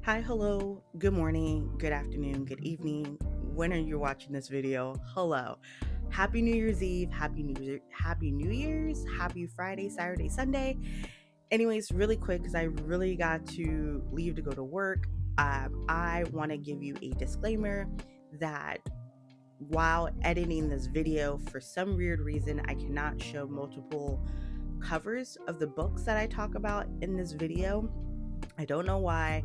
Hi, hello, good morning, good afternoon, good evening. When are you watching this video? Hello. Happy New Year's Eve, Happy New Year's, Happy Friday, Saturday, Sunday. Anyways, really quick because I really got to leave to go to work. I want to give you a disclaimer that while editing this video, for some weird reason, I cannot show multiple covers of the books that I talk about in this video. I don't know why.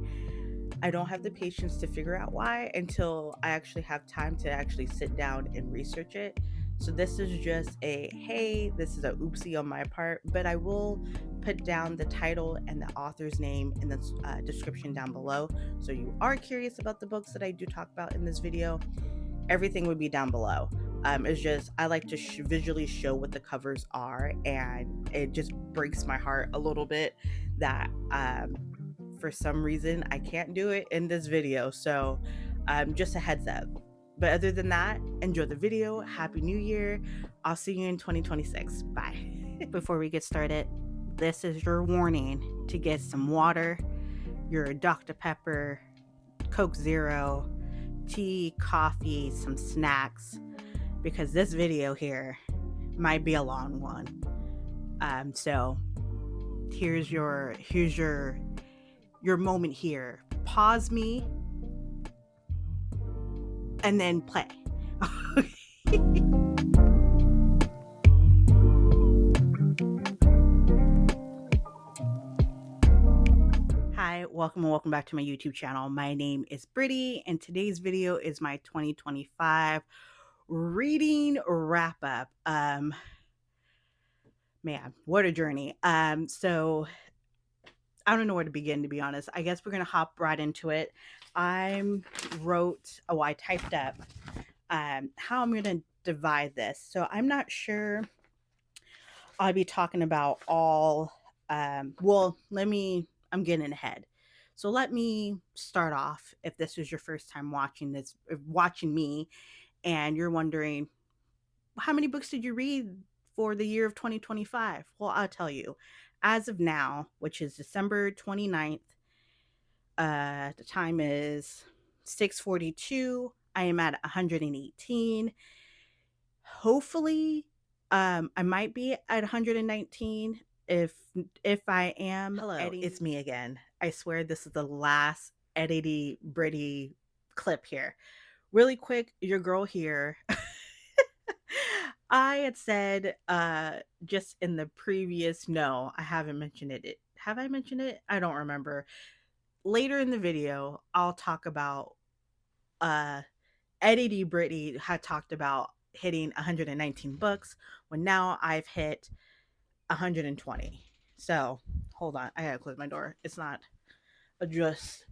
I don't have the patience to figure out why until I actually have time to actually sit down and research it. So this is just a hey, this is a oopsie on my part, but I will put down the title and the author's name in the description down below. So you are curious about the books that I do talk about in this video, everything would be down below. It's just I like to visually show what the covers are, and it just breaks my heart a little bit that for some reason I can't do it in this video. So just a heads up. But other than that, enjoy the video. Happy New Year. I'll see you in 2026. Bye. Before we get started, this is your warning to get some water, your Dr. Pepper, Coke Zero, tea, coffee, some snacks, because this video here might be a long one. So here's your moment here. Pause me and then play. Hi, welcome back to my YouTube channel. My name is Brittany, and today's video is my 2025 reading wrap up. Man, what a journey. So I don't know where to begin, to be honest. I guess we're gonna hop right into it. I typed up how I'm gonna divide this. So I'm not sure I'll be talking about all I'm getting ahead. So let me start off. If this is your first time watching me, and you're wondering, how many books did you read for the year of 2025? Well, I'll tell you. As of now, which is December 29th, the time is 6:42. I am at 118. Hopefully, I might be at 119. If I am, hello, it's me again. I swear this is the last edity Britty clip here. Really quick, your girl here. I had said just in the previous, no, I haven't mentioned it. Have I mentioned it? I don't remember. Later in the video, I'll talk about Eddie D. Brittany had talked about hitting 119 books when now I've hit 120. So hold on, I gotta close my door. It's not adjust.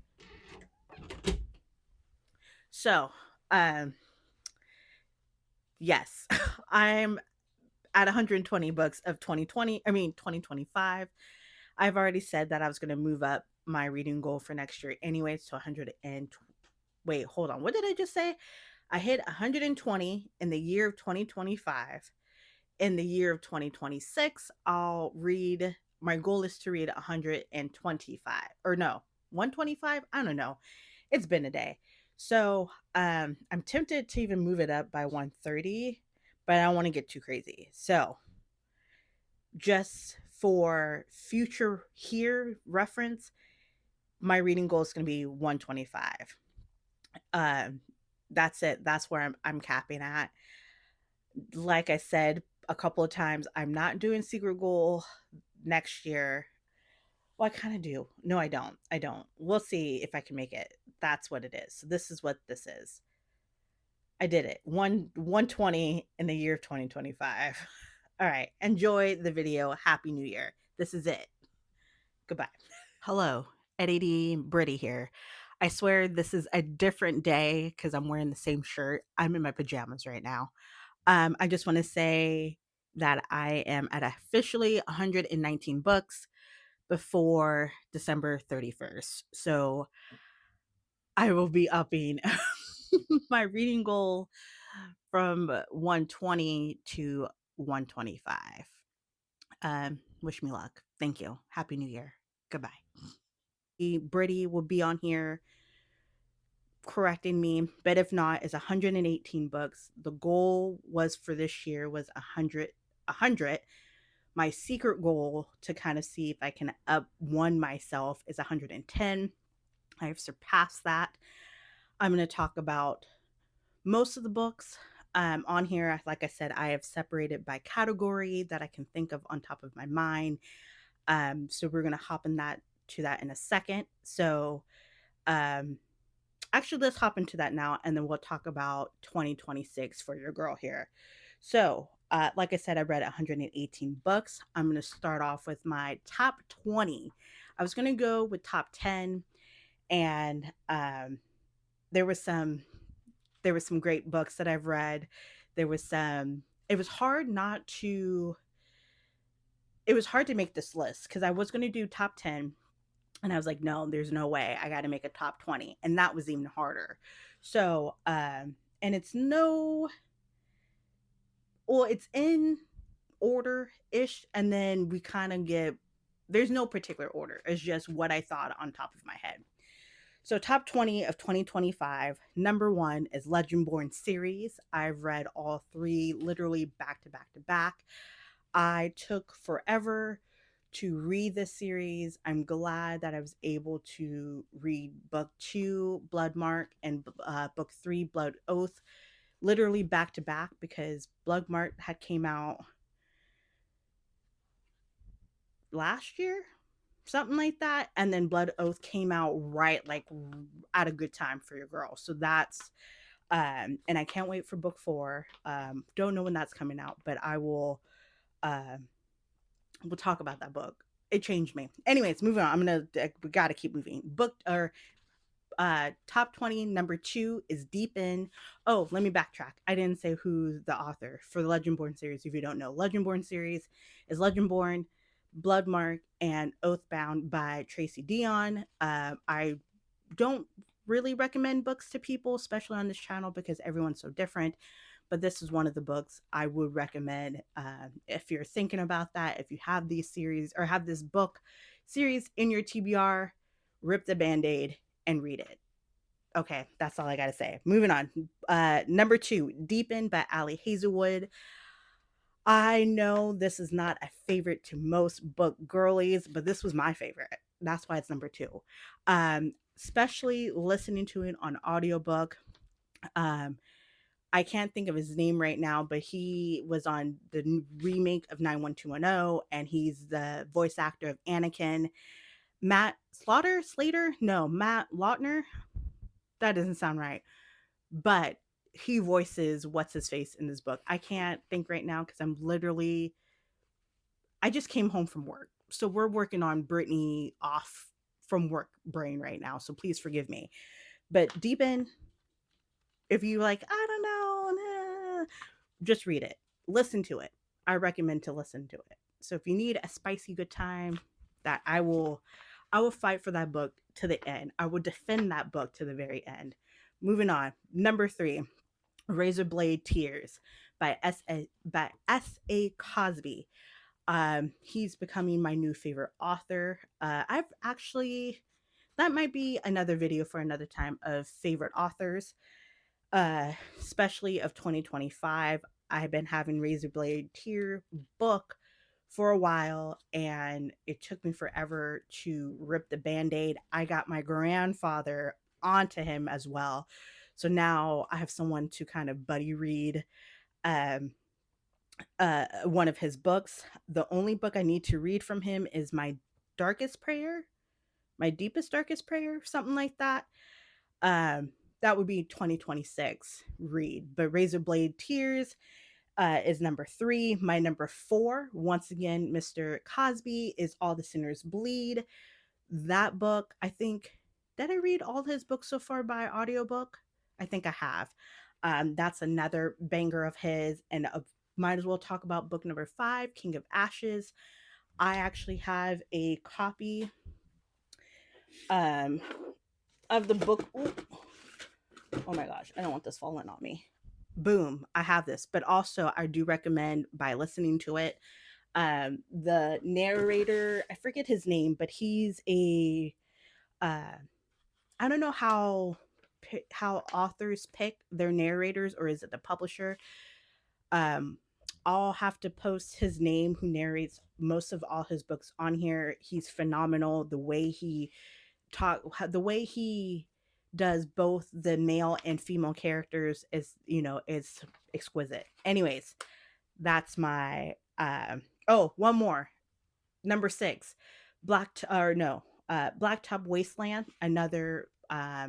So yes, I'm at 120 books of 2025. I've already said that I was going to move up my reading goal for next year anyways to 100 and wait, hold on. What did I just say? I hit 120 in the year of 2025. In the year of 2026, my goal is to read 125 or no, 125. I don't know. It's been a day. So I'm tempted to even move it up by 130, but I don't want to get too crazy. So just for future here reference, my reading goal is going to be 125. That's it. That's where I'm capping at. Like I said a couple of times, I'm not doing secret goal next year. Well, I kind of do. No, I don't. I don't. We'll see if I can make it. That's what it is. So this is what this is. I did it. 120 in the year of 2025. All right. Enjoy the video. Happy New Year. This is it. Goodbye. Hello. Eddie Britty here. I swear this is a different day because I'm wearing the same shirt. I'm in my pajamas right now. I just want to say that I am at officially 119 books before December 31st. So I will be upping my reading goal from 120 to 125. Wish me luck. Thank you. Happy New Year. Goodbye. Brittany will be on here correcting me, but if not, it's 118 books. The goal was for this year was 100. My secret goal to kind of see if I can up one myself is 110. I have surpassed that. I'm going to talk about most of the books on here. Like I said, I have separated by category that I can think of on top of my mind. So we're going to hop in that to that in a second. So um, actually, let's hop into that now, and then we'll talk about 2026 for your girl here. So, like I said, I read 118 books. I'm going to start off with my top 20. I was going to go with top 10, and there was some great books that I've read. There was some. It was hard not to. It was hard to make this list because I was going to do top 10, and I was like, no, there's no way. I got to make a top 20. And that was even harder. So, and it's no, well, it's in order ish. And then we kind of get, there's no particular order. It's just what I thought on top of my head. So, top 20 of 2025, number one is Legendborn series. I've read all three literally back to back to back. I took forever to read this series. I'm glad that I was able to read book 2, Bloodmarked, and book 3, Blood Oath, literally back to back because Bloodmarked had came out last year, something like that, and then Blood Oath came out right like at a good time for your girl. So that's and I can't wait for book 4. Don't know when that's coming out, but I will we'll talk about that book. It changed me. Anyways, moving on. We gotta keep moving. Book or top 20 number 2 is Deep In. Oh, let me backtrack. I didn't say who the author for the Legendborn series. If you don't know, Legendborn series is Legendborn, Bloodmarked, and Oathbound by Tracy Deonn. I don't really recommend books to people, especially on this channel, because everyone's so different. But this is one of the books I would recommend if you're thinking about that. If you have these series or have this book series in your TBR, rip the band-aid and read it. Okay, that's all I gotta say. Moving on. Number 2, Deep In by Hazelwood. I know this is not a favorite to most book girlies, but this was my favorite. That's why it's number 2. Especially listening to it on audiobook. I can't think of his name right now, but he was on the remake of 91210, and he's the voice actor of Anakin. Matt Slater? No, Matt Lautner? That doesn't sound right. But he voices what's his face in this book. I can't think right now because I just came home from work. So we're working on Brittany off from work brain right now. So please forgive me. But Deep In, if you like, I don't know, just read it. Listen to it. I recommend to listen to it. So if you need a spicy good time, that I will fight for that book to the end. I will defend that book to the very end. Moving on. Number 3, Razorblade Tears by S.A. Cosby. He's becoming my new favorite author. I've actually, that might be another video for another time of favorite authors, especially of 2025. I've been having Razorblade Tear book for a while, and it took me forever to rip the band-aid. I got my grandfather onto him as well. So now I have someone to kind of buddy read one of his books. The only book I need to read from him is my darkest prayer, my deepest darkest prayer, something like that. That would be 2026 read. But Razorblade Tears is number 3. My number 4, once again, Mr. Cosby, is All the Sinners Bleed. That book, I think, did I read all his books so far by audiobook? I think I have. That's another banger of his. And might as well talk about book number 5, King of Ashes. I actually have a copy of the book. Ooh. Oh my gosh, I don't want this falling on me. Boom, I have this. But also, I do recommend by listening to it. The narrator, I forget his name, but he's a uh I don't know how authors pick their narrators, or is it the publisher? um I'll have to post his name, who narrates most of all his books, on here. He's phenomenal. The way he does both the male and female characters is, is exquisite. Anyways, that's my oh, one more. Number 6. Blacktop Wasteland, another I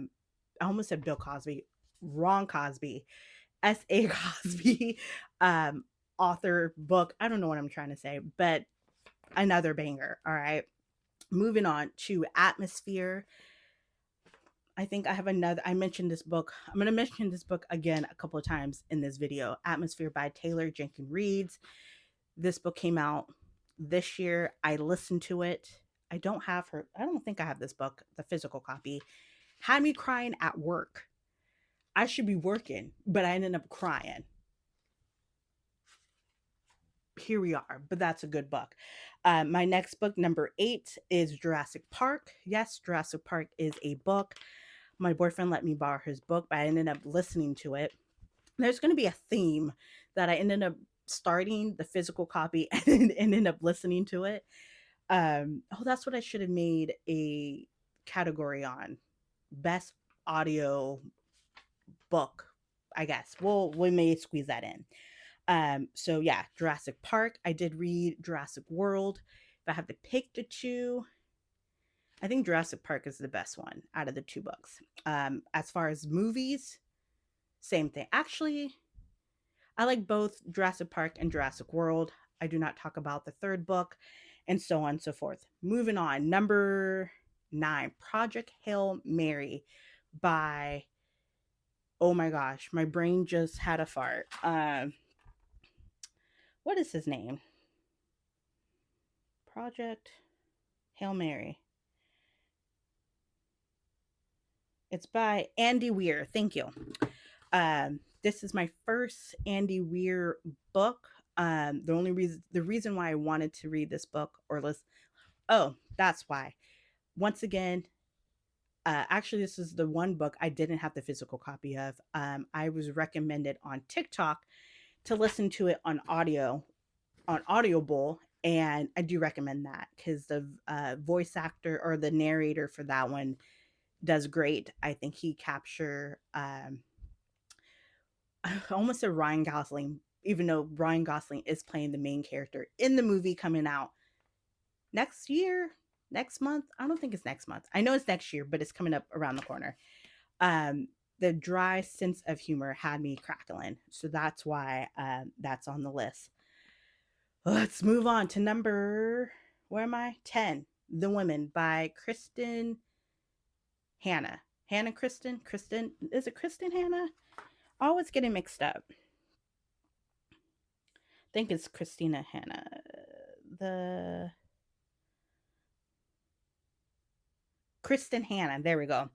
almost said Bill Cosby, wrong Cosby, S.A. Cosby um author book. I don't know what I'm trying to say, but another banger. All right. Moving on to Atmosphere. I think I have another. I mentioned this book. I'm going to mention this book again a couple of times in this video. Atmosphere by Taylor Jenkins Reid. This book came out this year. I listened to it. I don't think I have this book, the physical copy. Had me crying at work. I should be working, but I ended up crying. Here we are, but that's a good book. My next book, number 8, is Jurassic Park. Yes, Jurassic Park is a book. My boyfriend let me borrow his book, but I ended up listening to it. There's going to be a theme that I ended up starting the physical copy and ended up listening to it. Oh, that's what I should have made a category on. Best audio book, I guess. We may squeeze that in. So yeah, Jurassic Park. I did read Jurassic World. If I have to pick the two, I think Jurassic Park is the best one out of the two books. As far as movies, same thing. Actually, I like both Jurassic Park and Jurassic World. I do not talk about the third book, and so on and so forth. Moving on, number 9, Project Hail Mary by, oh my gosh, my brain just had a fart. What is his name? Project Hail Mary. It's by Andy Weir. Thank you. This is my first Andy Weir book. The reason why I wanted to read this book, or listen, oh, that's why. Once again, actually, this is the one book I didn't have the physical copy of. I was recommended on TikTok to listen to it on Audible, and I do recommend that because the voice actor, or the narrator for that one, does great. I think he capture almost a Ryan Gosling, even though Ryan Gosling is playing the main character in the movie coming out next year, next month. I don't think it's next month. I know it's next year, but it's coming up around the corner. The dry sense of humor had me crackling, so that's why that's on the list. Let's move on to number, where am I? 10. The Women by Kristin Hannah. Hannah Kristin? Kristin? Is it Kristin Hannah? Always getting mixed up. I think it's Christina Hannah. The Kristin Hannah. There we go.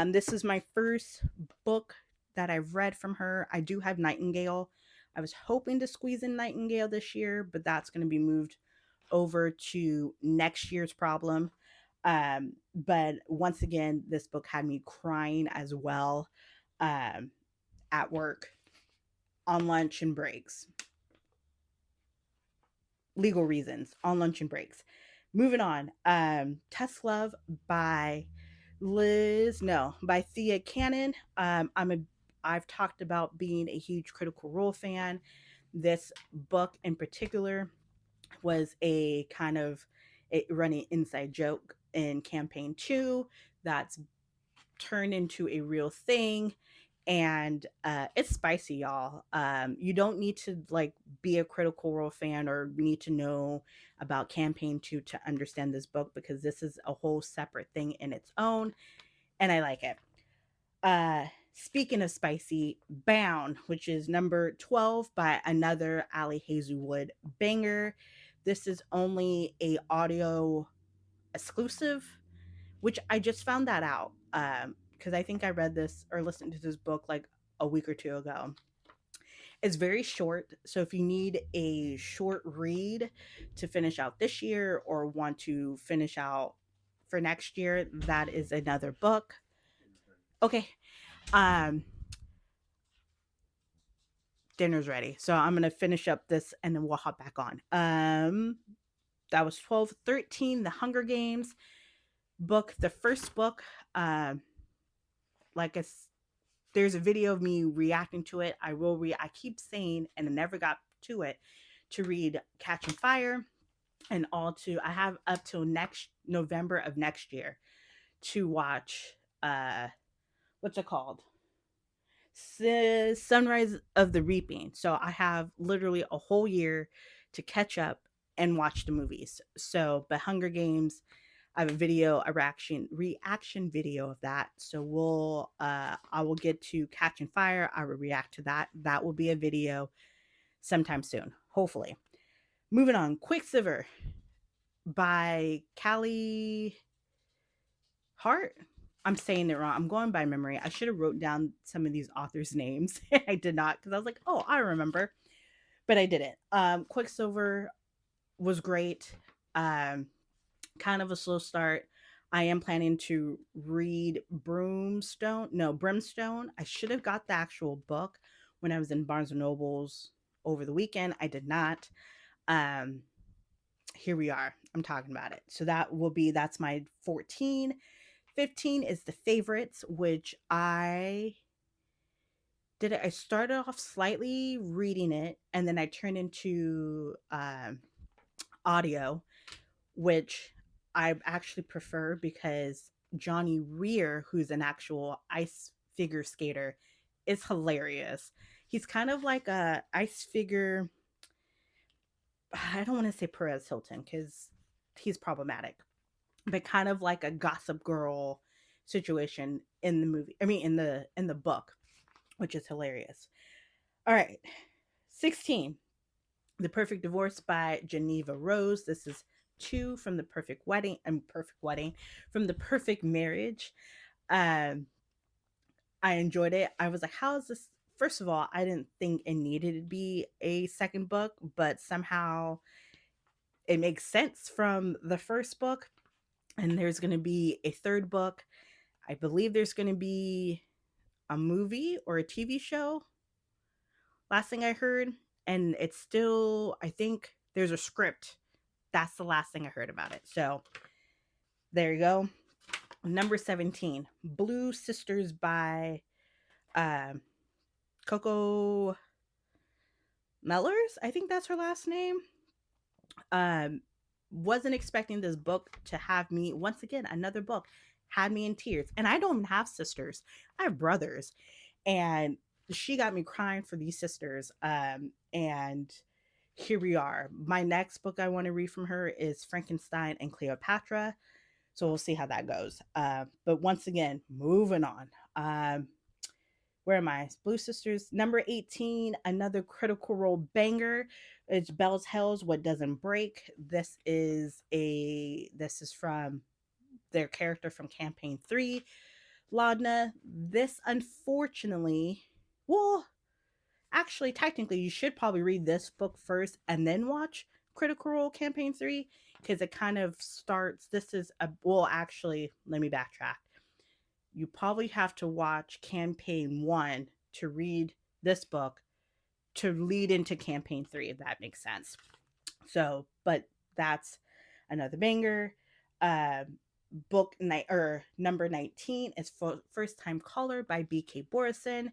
This is my first book that I've read from her. I do have Nightingale. I was hoping to squeeze in Nightingale this year, but that's going to be moved over to next year's problem. But once again, this book had me crying as well, at work, on lunch and breaks. Legal reasons, on lunch and breaks. Moving on. Tusk Love by Thea Cannon. I've talked about being a huge Critical Role fan. This book in particular was a kind of a running inside joke in campaign 2 that's turned into a real thing, and it's spicy, y'all. You don't need to like be a Critical Role fan or need to know about campaign 2 to understand this book, because this is a whole separate thing in its own, and I like it. Speaking of spicy, Bound, which is number 12 by another Hazelwood banger. This is only a audio exclusive, which I just found that out, because I think I read this or listened to this book like a week or two ago. It's very short, so if you need a short read to finish out this year, or want to finish out for next year, that is another book. Okay. Um, dinner's ready. So I'm gonna finish up this and then we'll hop back on. That was 12, 13, The Hunger Games book. The first book, like there's a video of me reacting to it. I keep saying, and I never got to it, to read Catching Fire, and I have up till next November of next year to watch what's it called? Sunrise of the Reaping. So I have literally a whole year to catch up and watch the movies. So, but Hunger Games, I have a reaction video of that. So I will get to Catching Fire. I will react to that. That will be a video sometime soon, hopefully. Moving on, QuickSliver by Callie Hart. I'm saying it wrong. I'm going by memory. I should have wrote down some of these authors' names. I did not because I was like, oh, I remember, but I didn't. QuickSliver was great. Kind of a slow start. I am planning to read Brimstone. I should have got the actual book when I was in Barnes and Nobles over the weekend. I did not. Here we are. I'm talking about it. So that's my 14. 15 is The Favorites, which I did it. I started off slightly reading it, and then I turned into audio, which I actually prefer because Johnny Weir, who's an actual ice figure skater, is hilarious. He's kind of like a ice figure. I don't want to say Perez Hilton because he's problematic, but kind of like a Gossip Girl situation in the movie. I mean, in the book, which is hilarious. All right, 16, The Perfect Divorce by Geneva Rose. This is two from The Perfect Wedding and Perfect Wedding from The Perfect Marriage. Um, I enjoyed it. I was like, how is this? First of all, I didn't think it needed to be a second book, but somehow it makes sense from the first book. And there's going to be a third book. I believe there's going to be a movie or a TV show. Last thing I heard. And it's still, I think there's a script. That's the last thing I heard about it. So there you go. Number 17, Blue Sisters by Coco Mellors. I think that's her last name. Wasn't expecting this book to have me, once again, another book had me in tears. And I don't even have sisters. I have brothers. And she got me crying for these sisters. And here we are. My next book I want to read from her is Frankenstein and Cleopatra. So we'll see how that goes. But once again, moving on. Where am I? Blue Sisters, number 18, another Critical Role banger. It's Bell's Hells, What Doesn't Break. This is from their character from Campaign 3, Laudna. This, unfortunately, well, actually, technically, you should probably read this book first and then watch Critical Role Campaign 3 because it kind of starts. Actually, let me backtrack. You probably have to watch Campaign 1 to read this book to lead into Campaign 3, if that makes sense. So, but that's another banger. Number 19 is First Time Caller by B.K. Borison.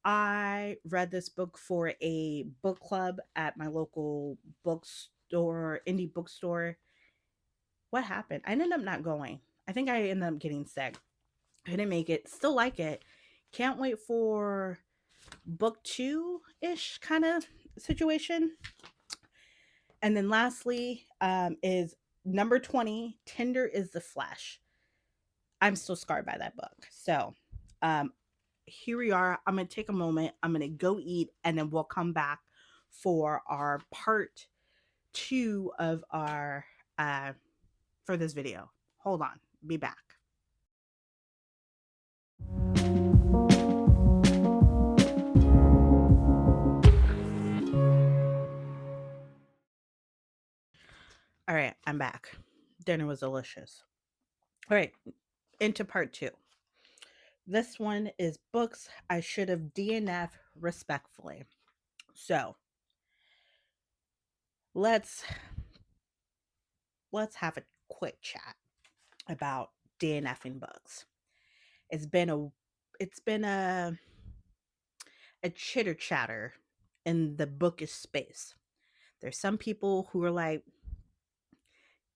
I read this book for a book club at my local bookstore, indie bookstore. What happened? I ended up not going. I think I ended up getting sick. I didn't make it. Still like it. Can't wait for book 2-ish kind of situation. And then lastly is number 20, Tender is the Flesh. I'm still scarred by that book. So here we are. I'm going to take a moment. I'm going to go eat, and then we'll come back for our part 2 of our for this video. Hold on. Be back. All right, I'm back. Dinner was delicious. All right, into part two. This one is books I should have DNF respectfully. So let's have a quick chat about DNFing books. It's been a it's been a chitter chatter in the bookish space. There's some people who are like,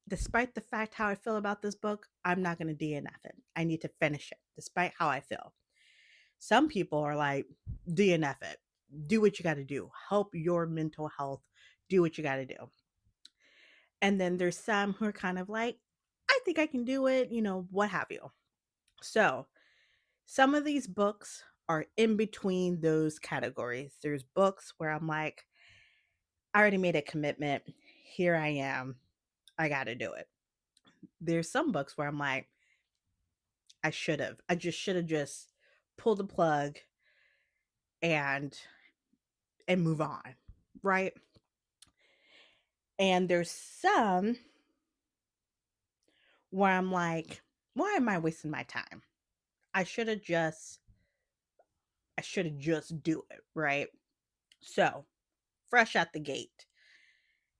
despite the fact how I feel about this book, I'm not going to DNF it. I need to finish it, despite how I feel. Some people are like, DNF it. Do what you got to do. Help your mental health. Do what you got to do. And then there's some who are kind of like, I think I can do it, what have you. So some of these books are in between those categories. There's books where I'm like, I already made a commitment. Here I am. I got to do it. There's some books where I'm like, I should have. I just should have just pulled the plug and move on, right? And there's some where I'm like, why am I wasting my time? I should have just do it, right? So, fresh out the gate,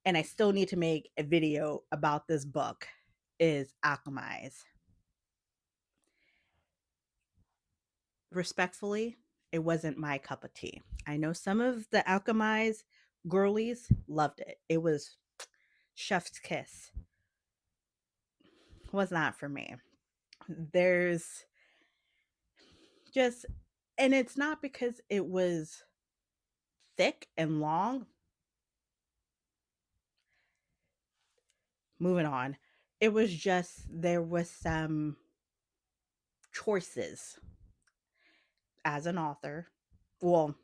and I still need to make a video about this book is Alchemize. Respectfully, it wasn't my cup of tea. I know some of the Alchemize girlies loved it. It was chef's kiss. Was not for me. There's just, and it's not because it was thick and long. Moving on. It was just, there was some choices as an author. Well,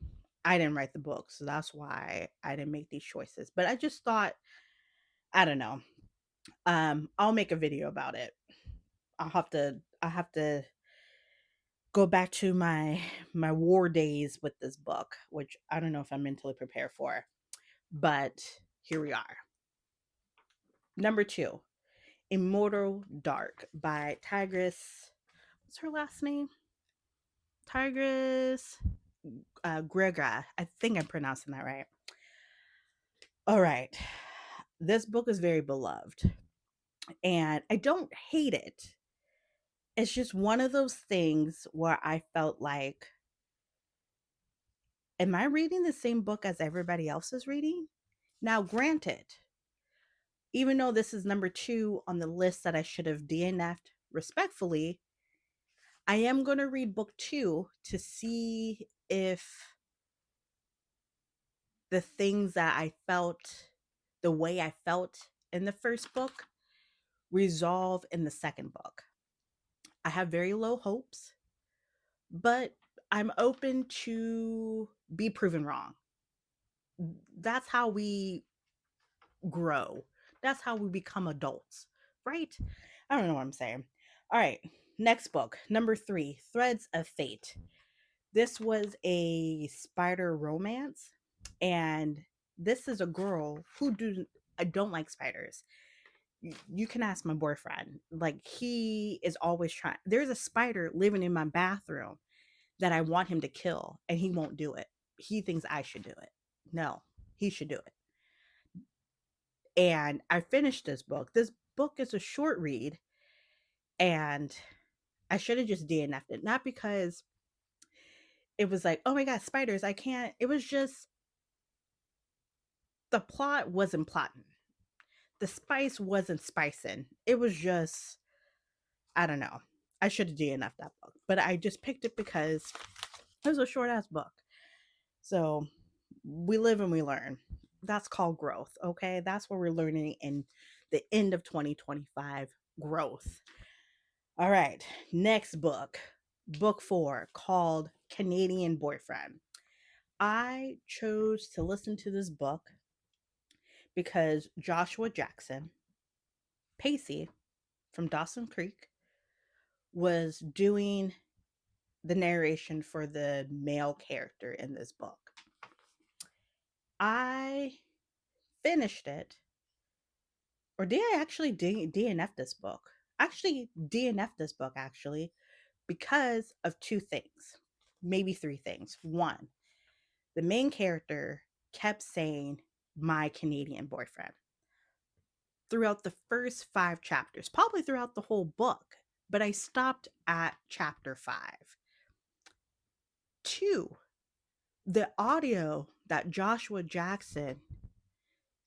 I didn't write the book, so that's why I didn't make these choices. But I just thought, I don't know. I'll make a video about it. I have to go back to my war days with this book, which I don't know if I'm mentally prepared for. But here we are. Number 2, Immortal Dark by Tigris. What's her last name? Tigris Grega. I think I'm pronouncing that right. All right. This book is very beloved, and I don't hate it. It's just one of those things where I felt like, am I reading the same book as everybody else is reading? Now, granted, even though this is number 2 on the list that I should have DNF'd respectfully, I am going to read book 2 to see if the things that I felt, the way I felt in the first book, resolve in the second book. I have very low hopes, but I'm open to be proven wrong. That's how we grow. That's how we become adults, right? I don't know what I'm saying. All right, next book, number 3, Threads of Fate. This was a spider romance, and this is a girl who I don't like spiders. You can ask my boyfriend. Like, he is always trying. There's a spider living in my bathroom that I want him to kill, and he won't do it. He thinks I should do it. No, he should do it. And I finished this book. This book is a short read, and I should have just DNF'd it. Not because it was like, oh my God, spiders, I can't. It was just, the plot wasn't plotting. The spice wasn't spicing. It was just, I don't know. I should have DNF'd that book. But I just picked it because it was a short ass book. So we live and we learn. That's called growth, okay? That's what we're learning in the end of 2025, growth. All right, next book, book 4, called Canadian Boyfriend. I chose to listen to this book because Joshua Jackson, Pacey from Dawson Creek, was doing the narration for the male character in this book. I finished it, or did I actually DNF this book? actually DNF this book actually because of two things, maybe three things. One, the main character kept saying my Canadian boyfriend throughout the first 5 chapters, probably throughout the whole book, but I stopped at chapter 5. Two, the audio that Joshua Jackson,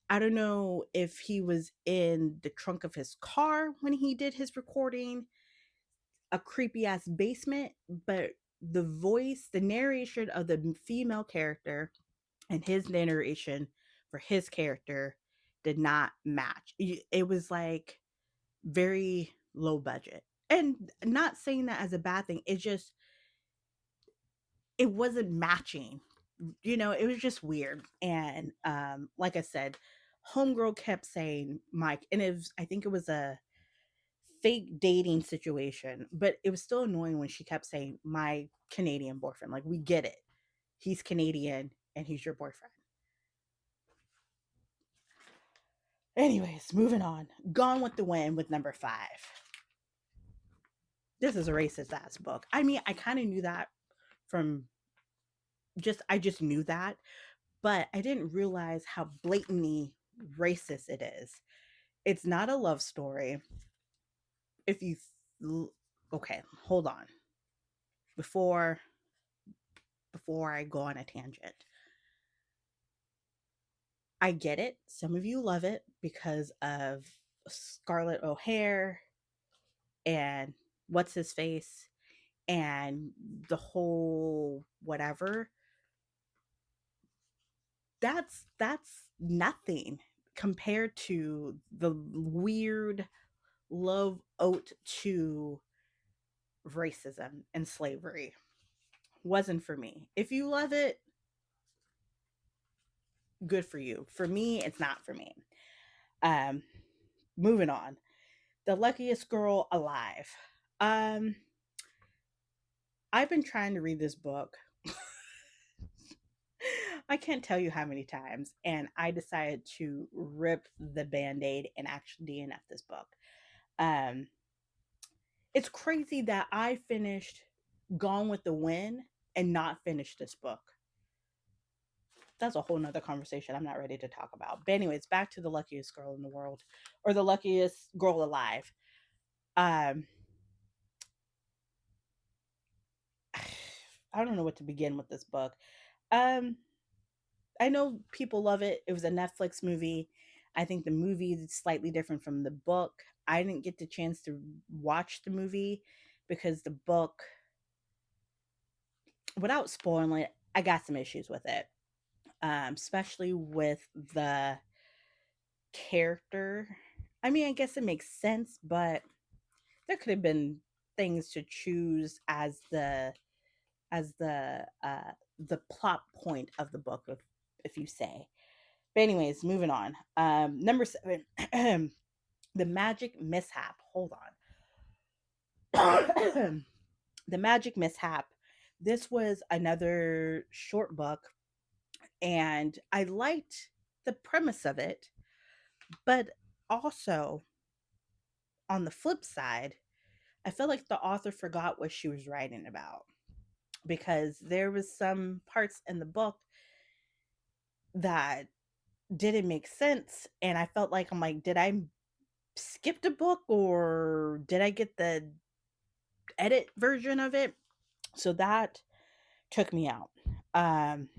I don't know if he was in the trunk of his car when he did his recording, a creepy ass basement, but the voice, the narration of the female character and his narration for his character did not match. It was like very low budget. And not saying that as a bad thing, it just, it wasn't matching. It was just weird. And like I said, homegirl kept saying Mike, and I think it was a fake dating situation, but it was still annoying when she kept saying my Canadian boyfriend. Like, we get it. He's Canadian and he's your boyfriend. Anyways, moving on. Gone with the Wind with number 5. This is a racist ass book. I mean, I kind of knew that from I just knew that, but I didn't realize how blatantly racist it is. It's not a love story. If you, okay, hold on. Before I go on a tangent, I get it. Some of you love it because of Scarlett O'Hare and what's his face and the whole whatever. That's nothing compared to the weird love ode to racism and slavery. Wasn't for me. If you love it, good for you. For me, it's not for me. Um, moving on. The Luckiest Girl Alive. Um, I've been trying to read this book. I can't tell you how many times, and I decided to rip the band-aid and actually DNF this book. Um, it's crazy that I finished Gone with the Wind and not finished this book. That's a whole nother conversation I'm not ready to talk about. But anyways, back to The Luckiest Girl in the World, or The Luckiest Girl Alive. Um, I don't know what to begin with this book. Um, I know people love it. It was a Netflix movie. I think the movie is slightly different from the book. I didn't get the chance to watch the movie because the book, without spoiling it, I got some issues with it, especially with the character. I mean, I guess it makes sense, but there could have been things to choose as the plot point of the book, if you say. But anyways, moving on. Number 7, The Magic Mishap. Hold on. The Magic Mishap. This was another short book, and I liked the premise of it, but also on the flip side, I felt like the author forgot what she was writing about, because there was some parts in the book that didn't make sense, and I felt like, I'm like, did I skip a book or did I get the edit version of it? So that took me out. Um,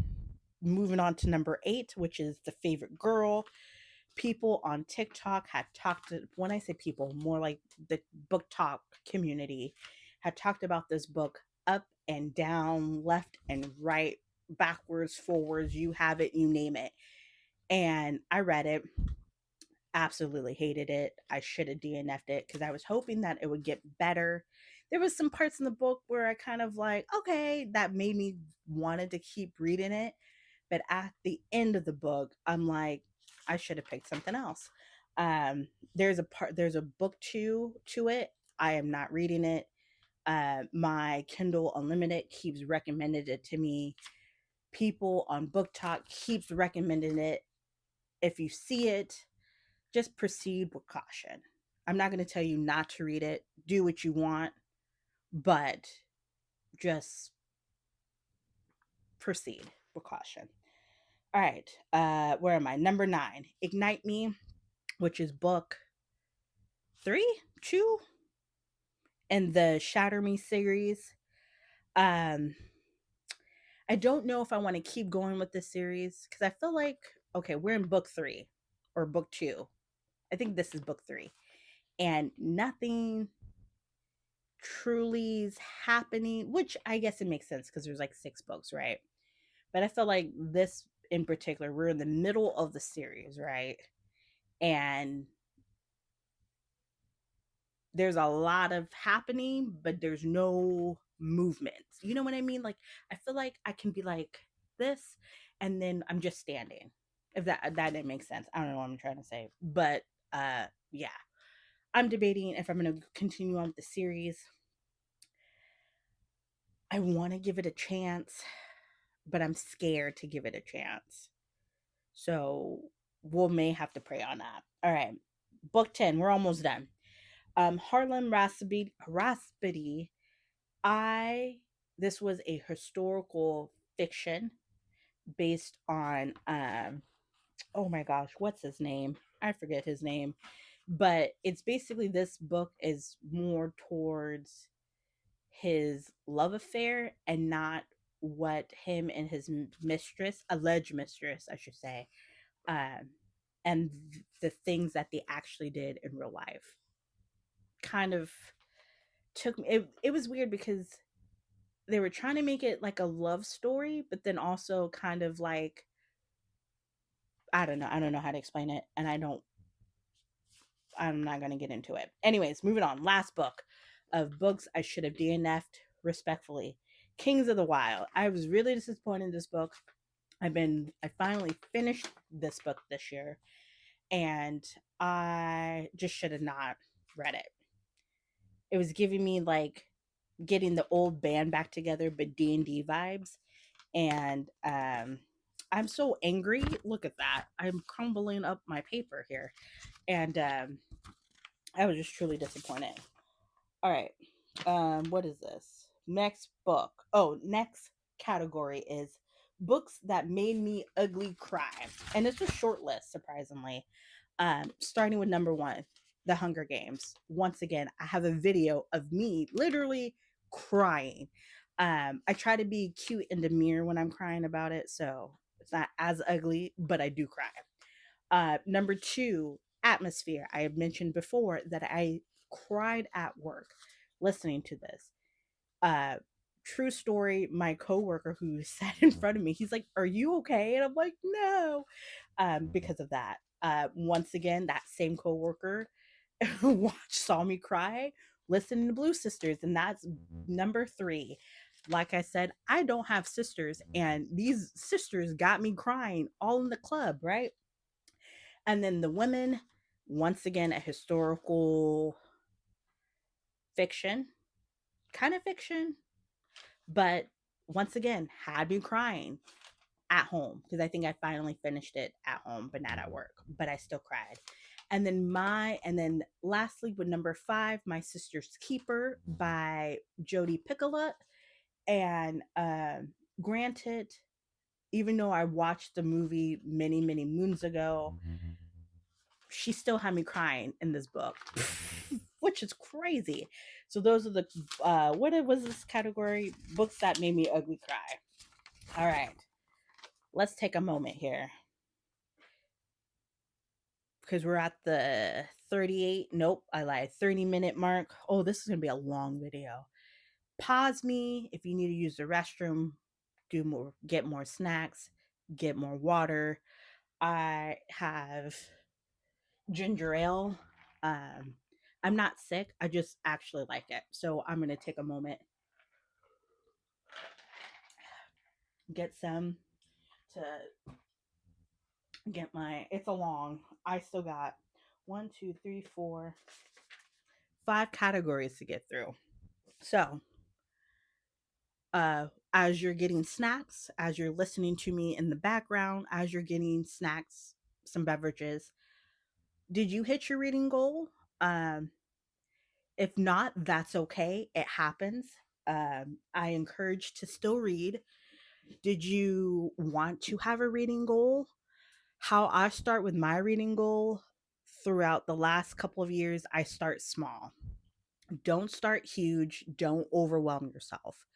moving on to number 8, which is The Favorite Girl. People on TikTok had talked to, when I say people, more like the book talk community, had talked about this book up and down, left and right, backwards, forwards, you have it, you name it. And I read it, absolutely hated it. I should have DNF'd it because I was hoping that it would get better. There was some parts in the book where I kind of like, okay, that made me wanted to keep reading it. But at the end of the book, I'm like, I should have picked something else. There's a book 2 to it. I am not reading it. My Kindle Unlimited keeps recommending it to me. People on Book Talk keeps recommending it. If you see it, just proceed with caution. I'm not going to tell you not to read it. Do what you want, but just proceed with caution. All right. Where am I? Number 9, Ignite Me, which is book 3, 2 in the Shatter Me series. Um, I don't know if I want to keep going with this series because I feel like, okay, we're in book 3 or book 2. I think this is book 3. And nothing truly is happening, which I guess it makes sense because there's like 6 books, right? But I feel like this in particular, we're in the middle of the series, right? And there's a lot of happening, but there's no movement. You know what I mean? Like, I feel like I can be like this, and then I'm just standing. If that didn't make sense, I don't know what I'm trying to say, but yeah, I'm debating if I'm going to continue on with the series. I want to give it a chance, but I'm scared to give it a chance. So we'll may have to pray on that. All right, book 10. We're almost done. Harlem Raspity. This was a historical fiction based on oh my gosh, what's his name? I forget his name. But it's basically, this book is more towards his love affair and not what him and his mistress, alleged mistress, I should say, um, and the things that they actually did in real life. Kind of took me, it was weird because they were trying to make it like a love story, but then also kind of like, I don't know how to explain it, and I'm not going to get into it. Anyways, moving on. Last book of books I should have DNF'd respectfully. Kings of the Wild. I was really disappointed in this book. I finally finished this book this year, and I just should have not read it. It was giving me like getting the old band back together, but D&D vibes. And I'm so angry. Look at that. I'm crumbling up my paper here. And I was just truly disappointed. All right. What is this? Next book. Oh, next category is books that made me ugly cry. And it's a short list, surprisingly. Starting with number 1, The Hunger Games. Once again, I have a video of me literally crying. I try to be cute in the mirror when I'm crying about it, so it's not as ugly, but I do cry. Number 2, Atmosphere. I have mentioned before that I cried at work listening to this. Uh, True story, my coworker who sat in front of me, he's like, "Are you okay?" And I'm like, "No," because of that. Once again, that same coworker saw me cry listening to Blue Sisters, and that's number 3. Like I said, I don't have sisters, and these sisters got me crying all in the club, right? And then The Women, once again, a historical fiction, kind of fiction, but once again, had me crying at home because I think I finally finished it at home, but not at work. But I still cried. And then lastly, with number 5, My Sister's Keeper by Jodi Picoult. And granted, even though I watched the movie many, many moons ago, she still had me crying in this book, which is crazy. So those are the what was this category? Books that made me ugly cry. All right, let's take a moment here because we're at the 38. Nope, I lied. 30-minute mark. Oh, this is gonna be a long video. Pause me if you need to use the restroom. Do more. Get more snacks. Get more water. I have ginger ale. Um, I'm not sick. I just actually like it. So I'm going to take a moment, get some to get it's a long, I still got 1, 2, 3, 4, 5 categories to get through. So, as you're getting snacks, as you're listening to me in the background, as you're getting snacks, some beverages, did you hit your reading goal? Um, if not, that's okay. It happens. I encourage to still read. Did you want to have a reading goal? How I start with my reading goal throughout the last couple of years, I start small. Don't start huge. Don't overwhelm yourself.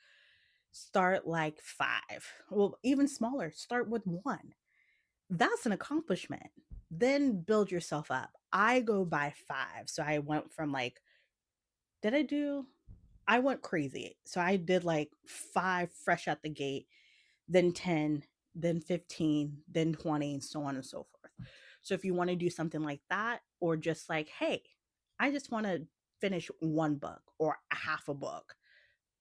Start like five. Well, even smaller. Start with one. That's an accomplishment. Then build yourself up. I go by five. So I went from like, did I do? I went crazy. So I did like five fresh out the gate, then 10, then 15, then 20, and so on and so forth. So if you want to do something like that, or just like, hey, I just want to finish one book or a half a book.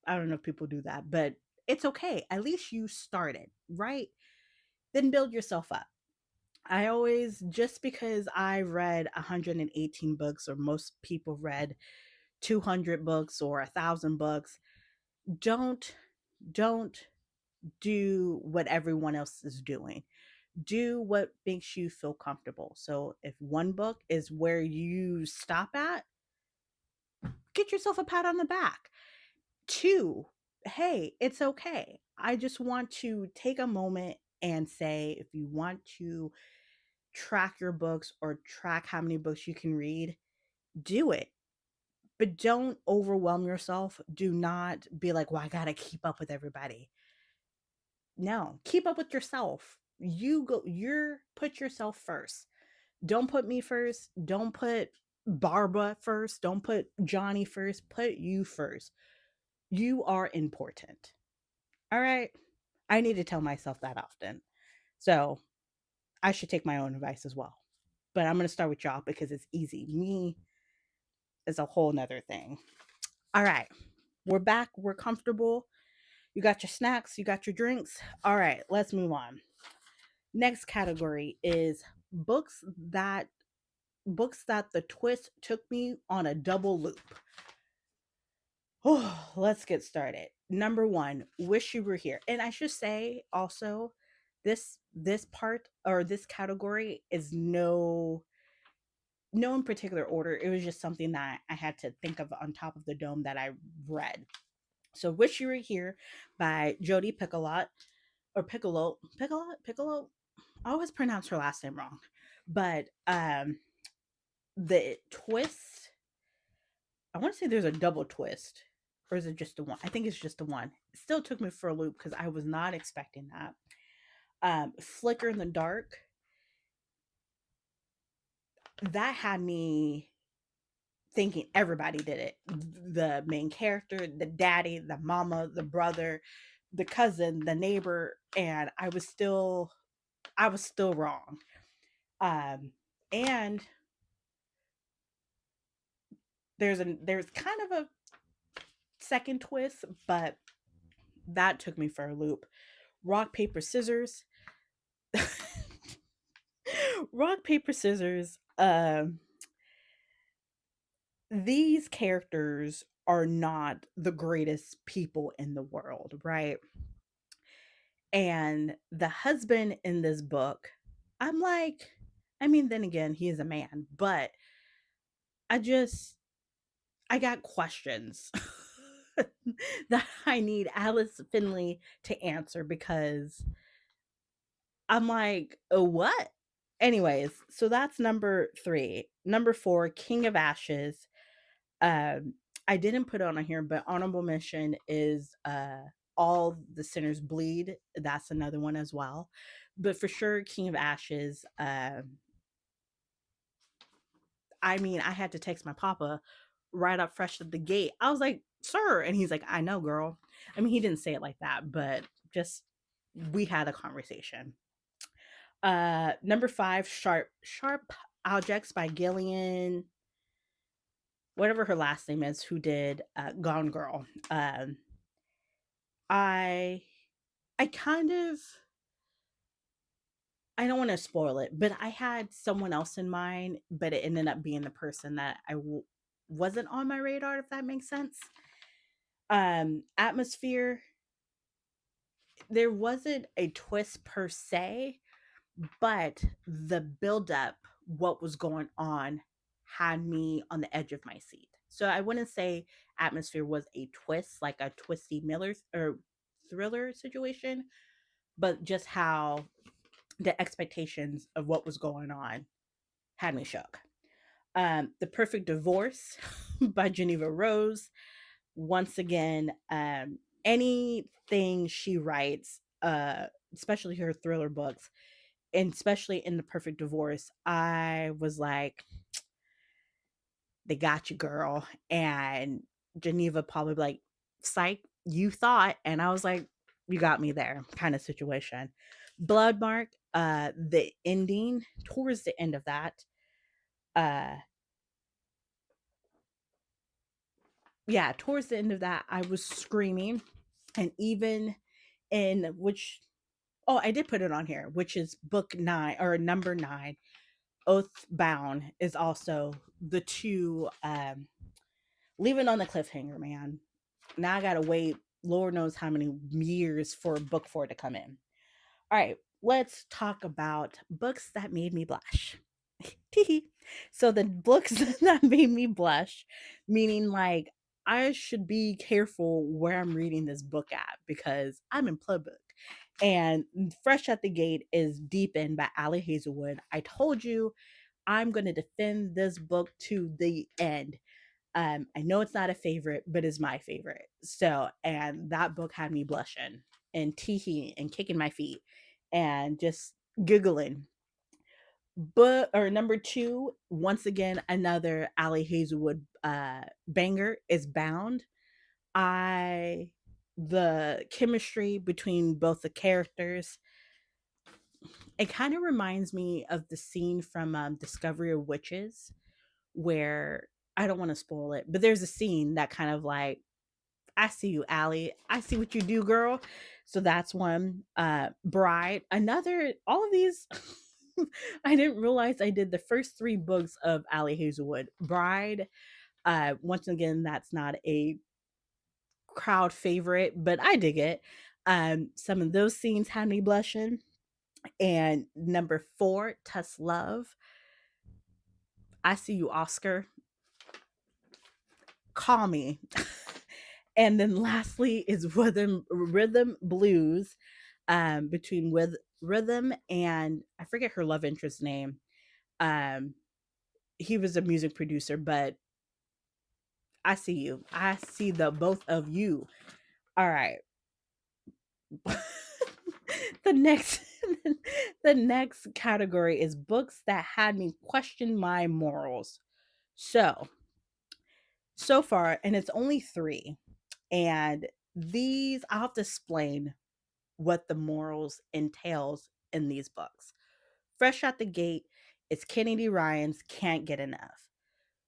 I don't know if people do that, but it's okay. At least you started, right? Then build yourself up. I always, just because I read 118 books, or most people read 200 books or 1,000 books, don't don't do what everyone else is doing. Do what makes you feel comfortable. So if one book is where you stop at, get yourself a pat on the back. Two, hey, it's okay. I just want to take a moment and say, if you want to track your books or track how many books you can read, do it. But don't overwhelm yourself. Do not be like, well, I got to keep up with everybody. No, keep up with yourself. Put yourself first. Don't put me first. Don't put Barbara first. Don't put Johnny first. Put you first. You are important. All right. I need to tell myself that often. So I should take my own advice as well. But I'm going to start with y'all because it's easy. Me is a whole nother thing. All right. We're back. We're comfortable. You got your snacks. You got your drinks. All right. Let's move on. Next category is books that the twist took me on a double loop. Oh, let's get started. Number one, Wish You Were Here. And I should say also, this part or this category is no in particular order. It was just something that I had to think of on top of the dome that I read. So Wish You Were Here by Jodi Picoult, or Piccolo. I always pronounce her last name wrong. But the twist, I want to say there's a double twist. Or is it just the one? I think it's just the one. It still took me for a loop because I was not expecting that. Flicker in the Dark, that had me thinking everybody did it. The main character, the daddy, the mama, the brother, the cousin, the neighbor, and I was still wrong. And there's kind of a second twist, but that took me for a loop. Rock, paper, scissors. Rock, paper, scissors. These characters are not the greatest people in the world, right? And the husband in this book, I'm like, I mean, then again, he is a man, but I just, I got questions that I need Alice Finley to answer because I'm like, oh, what? Anyways, so that's number three. Number four, King of Ashes. Um, I didn't put it on here, but honorable mention is All the Sinners Bleed. That's another one as well. But for sure, King of Ashes. I mean, I had to text my papa right up fresh at the gate. I was like, sir. And he's like, I know, girl. I mean, he didn't say it like that, but just we had a conversation. Number five, Sharp Objects by Gillian, whatever her last name is, who did Gone Girl. I I kind of, I don't want to spoil it, but I had someone else in mind, but it ended up being the person that wasn't on my radar, if that makes sense. Atmosphere, there wasn't a twist per se, but the buildup, what was going on, had me on the edge of my seat. So I wouldn't say atmosphere was a twist, like a twisty Miller or thriller situation, but just how the expectations of what was going on had me shook. The Perfect Divorce by Geneva Rose. Once again, anything she writes, especially her thriller books, and especially in The Perfect Divorce, I was like, they got you, girl. And Geneva probably like, psych, you thought. And I was like, you got me there kind of situation. Bloodmarked, the ending, towards the end of that, uh, yeah, towards the end of that, I was screaming. And even in which, oh, I did put it on here, which is book 9 or number 9, Oathbound is also the two, leaving on the cliffhanger, man. Now I gotta wait, Lord knows how many years for book 4 to come in. All right, let's talk about books that made me blush. So the books that made me blush, meaning like I should be careful where I'm reading this book at because I'm in public. And fresh at the gate is Deep End by Ali Hazelwood. I told you I'm going to defend this book to the end. I know it's not a favorite, but it's my favorite. So, and that book had me blushing and teehee and kicking my feet and just giggling. But or number 2, once again, another Ali Hazelwood banger is Bound. I the chemistry between both the characters, it kind of reminds me of the scene from Discovery of Witches, where I don't want to spoil it, but there's a scene that kind of like, I see you, Allie. I see what you do, girl. So that's one. Bride. Another. All of these. I didn't realize I did the first 3 books of Allie Hazelwood. Bride. Once again, that's not a crowd favorite, but I dig it. Some of those scenes had me blushing. And number 4, Tusk Love. I see you, Oscar. Call me. And then lastly is rhythm blues, between with rhythm and I forget her love interest name. Um, he was a music producer, but I see you. I see the both of you. All right. the next the next category is books that had me question my morals. So far, and it's only 3, and these I'll have to explain what the morals entails in these books. Fresh out the gate, it's Kennedy Ryan's Can't Get Enough.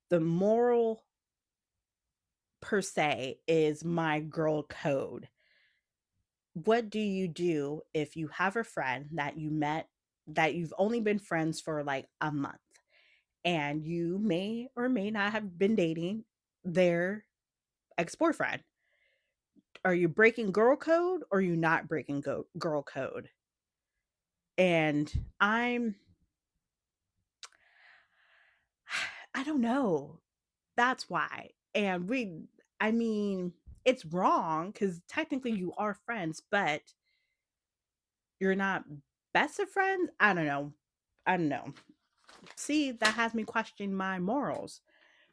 The moral per se is my girl code. What do you do if you have a friend that you met that you've only been friends for like a month and you may or may not have been dating their ex-boyfriend? Are you breaking girl code or are you not breaking girl code? And I don't know. That's why. And I mean, it's wrong because technically you are friends, but you're not best of friends. I don't know. I don't know. See, that has me question my morals.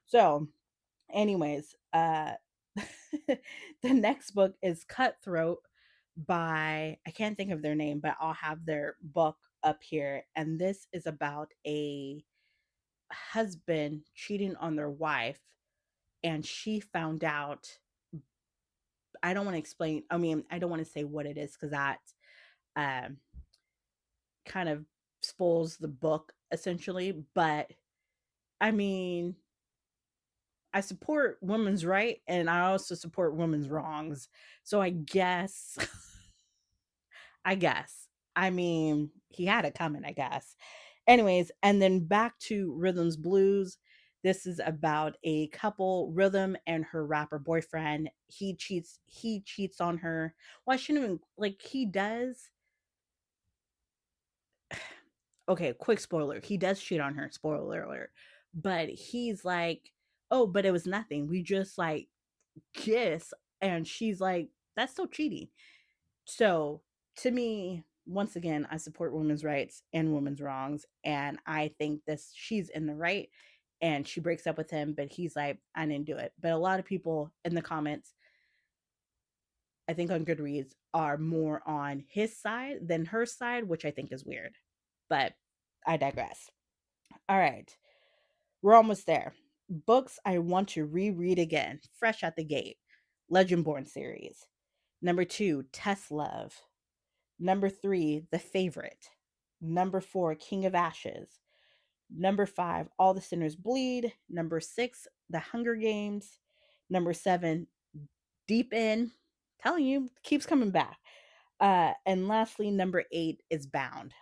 So, anyways, the next book is Cutthroat by, I can't think of their name, but I'll have their book up here. And this is about a husband cheating on their wife, and she found out. I don't want to explain. I mean, I don't want to say what it is because that um, kind of spoils the book essentially. But I mean, I support women's right and I also support women's wrongs. So I guess, I guess. I mean, he had it coming, I guess. Anyways, and then back to Rhythm's Blues. This is about a couple, Rhythm and her rapper boyfriend. He cheats on her. Well, I shouldn't even, like, he does. Okay, quick spoiler. He does cheat on her, spoiler alert. But he's like, oh, but it was nothing. We just like kiss. And she's like, that's still cheating. So to me, once again, I support women's rights and women's wrongs. And I think this, she's in the right. And she breaks up with him, but he's like, I didn't do it. But a lot of people in the comments, I think on Goodreads, are more on his side than her side, which I think is weird. But I digress. All right. We're almost there. Books I want to reread again, fresh out the gate. Legendborn series. Number 2, Test Love. Number 3, The Favorite. Number 4, King of Ashes. Number 5, All the Sinners Bleed. Number 6, The Hunger Games. Number 7, Deep In. Telling you, keeps coming back. And lastly, number 8 is Bound.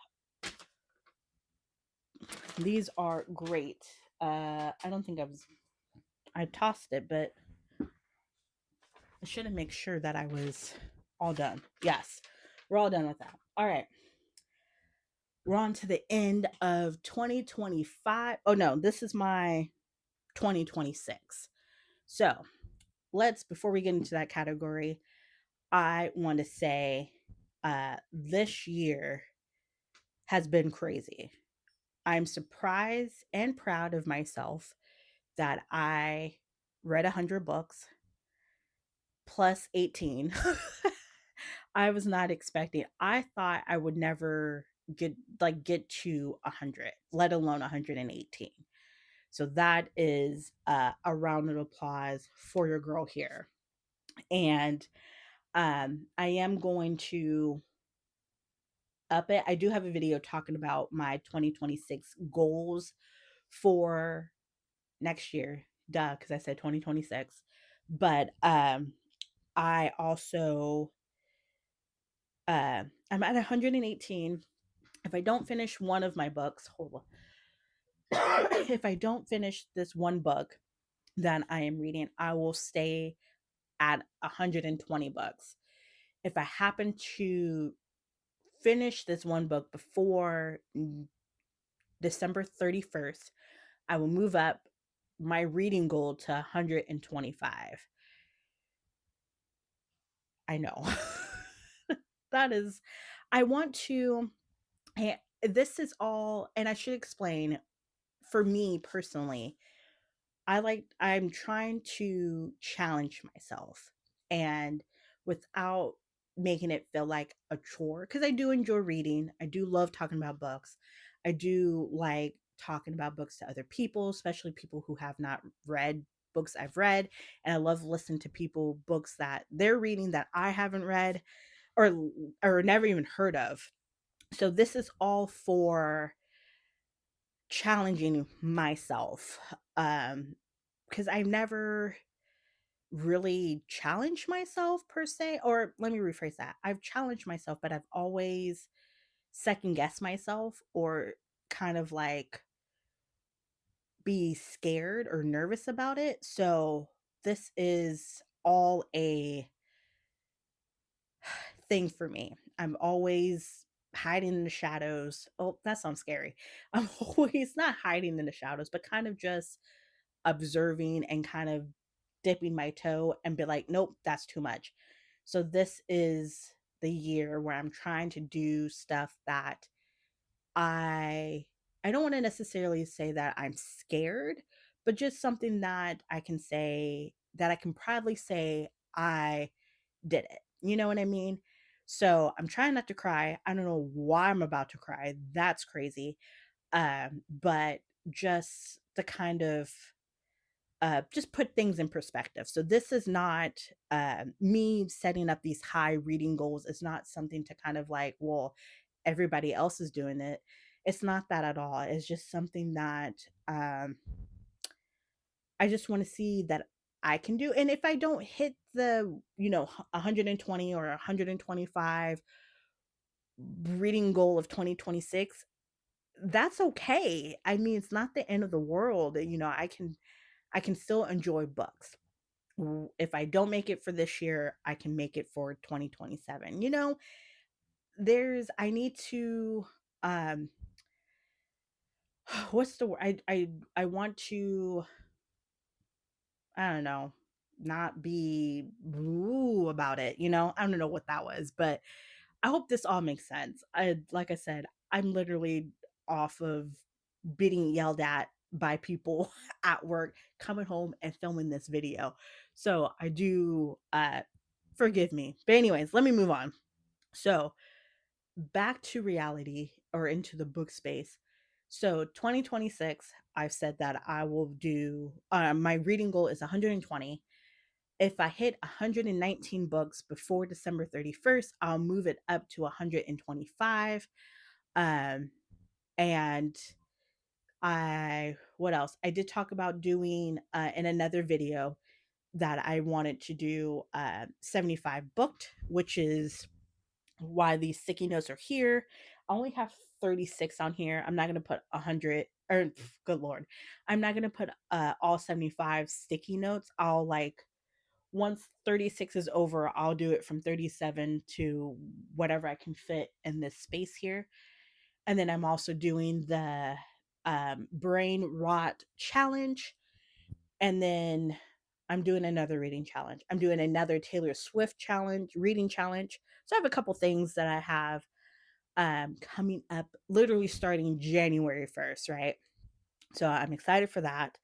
These are great. I don't think I tossed it, but I should have made sure that I was all done. Yes, we're all done with that. All right. We're on to the end of 2025. Oh, no, this is my 2026. So before we get into that category, I want to say this year has been crazy. I'm surprised and proud of myself that I read 100 books plus 18. I was not expecting. I thought I would never get to 100, let alone 118. So that is a round of applause for your girl here. And I am going to up it. I do have a video talking about my 2026 goals for next year. Duh, because I said 2026. But I also I'm at 118. If I don't finish one of my books, hold on. If I don't finish this one book that I am reading, I will stay at 120 books. If I happen to finish this one book before December 31st, I will move up my reading goal to 125. I know. That is, I want to, this is all, and I should explain for me personally, I'm trying to challenge myself and without making it feel like a chore, because I do enjoy reading. I do love talking about books. I do like talking about books to other people, especially people who have not read books I've read. And I love listening to people books that they're reading that I haven't read or never even heard of. So this is all for challenging myself. Because I've never really challenged myself per se, or let me rephrase that. I've challenged myself, but I've always second guessed myself or kind of like be scared or nervous about it. So this is all a thing for me. I'm always hiding in the shadows. Oh, that sounds scary. I'm always not hiding in the shadows, but kind of just observing and kind of dipping my toe and be like, nope, that's too much. So this is the year where I'm trying to do stuff that I I don't want to necessarily say that I'm scared, but just something that I can say that I can proudly say I did it. You know what I mean? So I'm trying not to cry. I don't know why I'm about to cry. That's crazy. But just the kind of just put things in perspective. So this is not me setting up these high reading goals. It's not something to kind of like, well, everybody else is doing it. It's not that at all. It's just something that I just want to see that I can do. And if I don't hit the, 120 or 125 reading goal of 2026, that's okay. I mean, it's not the end of the world. I can still enjoy books. If I don't make it for this year, I can make it for 2027. I need to um what's the word? I want to, I don't know, not be woo about it, you know? I don't know what that was, but I hope this all makes sense. Like I said, I'm literally off of being yelled at by people at work, coming home and filming this video. So I do forgive me. But anyways, let me move on. So back to reality, or into the book space. So 2026, I've said that I will do my reading goal is 120. If I hit 119 books before December 31st, I'll move it up to 125. Um, and what else? I did talk about doing in another video that I wanted to do 75 booked, which is why these sticky notes are here. I only have 36 on here. I'm not going to put 100, or good Lord. I'm not going to put all 75 sticky notes. I'll like, once 36 is over, I'll do it from 37 to whatever I can fit in this space here. And then I'm also doing the brain rot challenge. And then I'm doing another reading challenge. I'm doing another Taylor Swift challenge, reading challenge. So I have a couple things that I have coming up, literally starting January 1st, right? So I'm excited for that.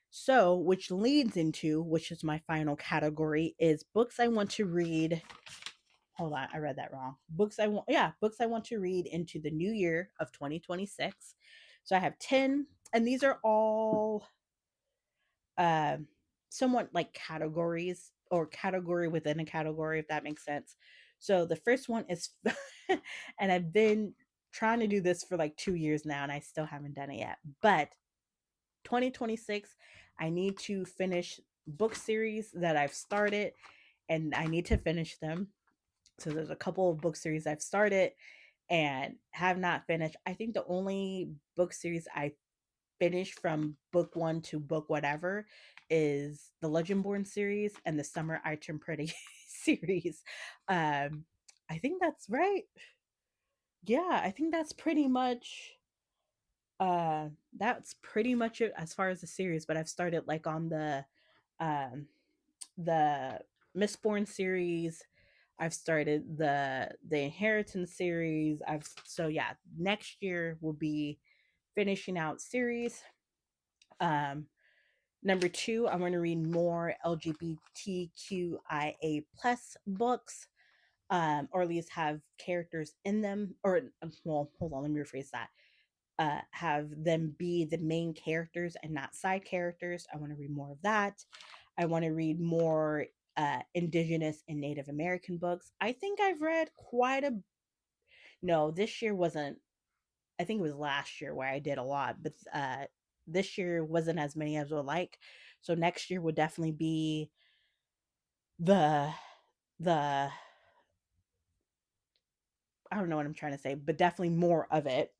So, which leads into, which is my final category, is books I want to read. Hold on, I read that wrong. Books I want to read into the new year of 2026. So I have 10, and these are all uh, somewhat like categories, or category within a category, if that makes sense. So the first one is, and I've been trying to do this for like 2 years now, and I still haven't done it yet. But 2026, I need to finish book series that I've started, and I need to finish them. So there's a couple of book series I've started and have not finished. I think the only book series I finished from book one to book whatever is the Legendborn series and the Summer I Turn Pretty series. I think that's right. Yeah, I think uh that's pretty much it as far as the series, but I've started like on um the Mistborn series. I've started the Inheritance series. So yeah, next year will be finishing out series. Um Number two, I'm going to read more LGBTQIA plus books, or at least have characters in them. Or well, hold on, let me rephrase that. Have them be the main characters and not side characters. I want to read more of that. I want to read more Indigenous and Native American books. I think I've read quite a. No, this year wasn't. I think it was last year where I did a lot, but this year wasn't as many as I would like. So next year would definitely be the the I don't know what I'm trying to say, but definitely more of it,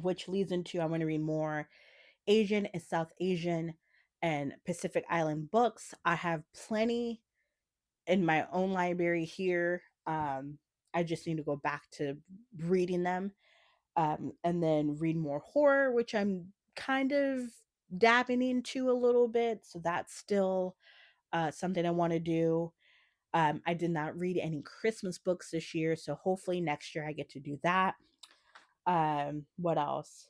which leads into I want to read more Asian and South Asian and Pacific Island books. I have plenty in my own library here. I just need to go back to reading them, and then read more horror, which I'm kind of dabbing into a little bit. So that's still something I want to do. I did not read any Christmas books this year, so hopefully next year I get to do that. What else?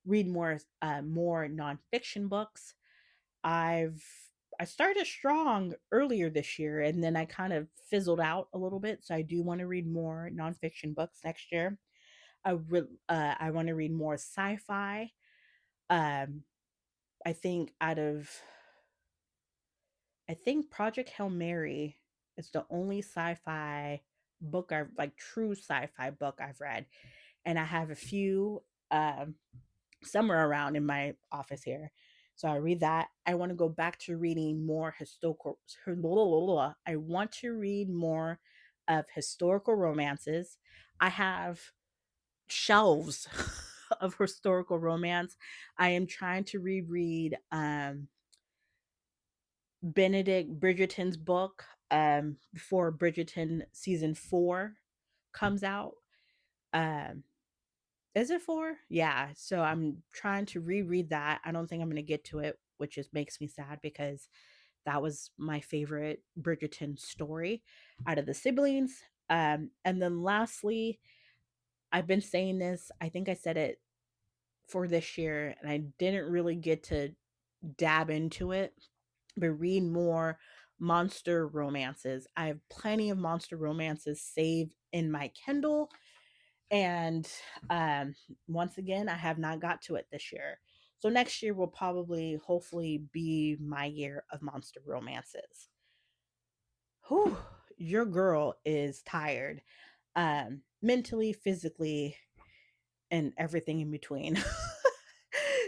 Read more nonfiction books. I've I started strong earlier this year, and then I kind of fizzled out a little bit. So I do want to read more nonfiction books next year. I want to read more sci-fi. Um, I think out of I think Project Hail Mary is the only sci-fi book I've like true sci-fi book I've read, and I have a few somewhere around in my office here. So I read that. I want to go back to reading more historical. I want to read more of historical romances. I have shelves of historical romance. I am trying to reread Benedict Bridgerton's book before Bridgerton season 4 comes out. Um Is it 4? Yeah, so I'm trying to reread that. I don't think I'm gonna get to it, which just makes me sad because that was my favorite Bridgerton story out of the siblings. And then lastly, I've been saying this, I think I said it for this year, and I didn't really get to dab into it, but read more monster romances. I have plenty of monster romances saved in my Kindle, and um, once again, I have not got to it this year. So next year will probably, hopefully, be my year of monster romances. Whew, your girl is tired, mentally, physically, and everything in between.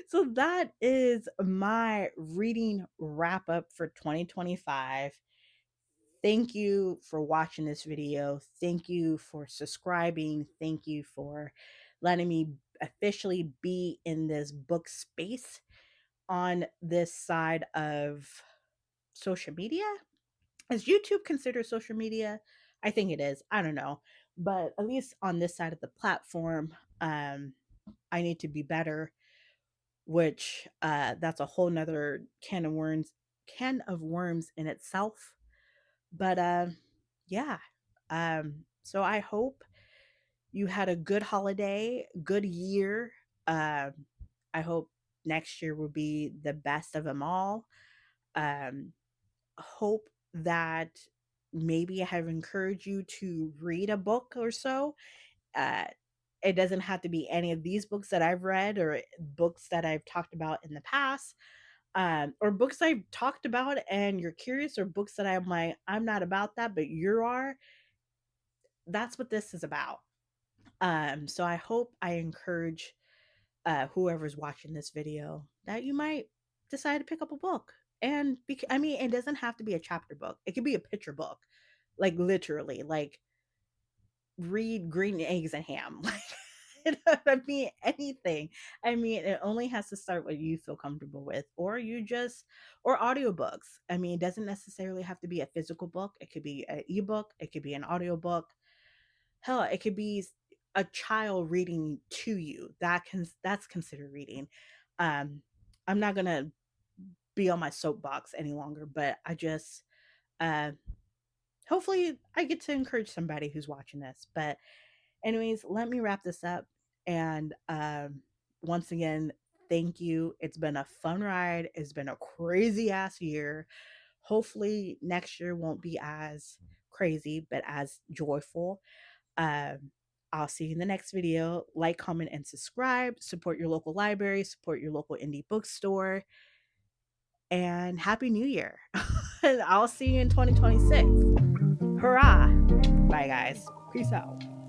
So that is my reading wrap up for 2025. Thank you for watching this video. Thank you for subscribing. Thank you for letting me officially be in this book space on this side of social media. Is YouTube considered social media? I think it is. I don't know. But at least on this side of the platform, I need to be better, which that's a whole nother can of worms in itself. But yeah. So I hope you had a good holiday, good year. Um, I hope next year will be the best of them all. Um, hope that maybe I have encouraged you to read a book or so. Uh, it doesn't have to be any of these books that I've read or books that I've talked about in the past, or books I've talked about and you're curious, or books that I'm like, I'm not about that, but you are. That's what this is about. So I hope I encourage whoever's watching this video that you might decide to pick up a book. And I mean, it doesn't have to be a chapter book. It could be a picture book, like literally, like read Green Eggs and Ham. Like, you know what I mean? Anything. I mean, it only has to start what you feel comfortable with, or or audiobooks. I mean, it doesn't necessarily have to be a physical book. It could be an ebook. It could be an audiobook. Hell, it could be a child reading to you. That's considered reading. Um, I'm not gonna be on my soapbox any longer, but I just uh hopefully I get to encourage somebody who's watching this. But anyways, let me wrap this up. And once again, thank you. It's been a fun ride. It's been a crazy ass year. Hopefully next year won't be as crazy, but as joyful. Um, I'll see you in the next video. Like, comment, and subscribe. Support your local library, support your local indie bookstore, and Happy New Year. I'll see you in 2026. Hurrah! Bye, guys. Peace out.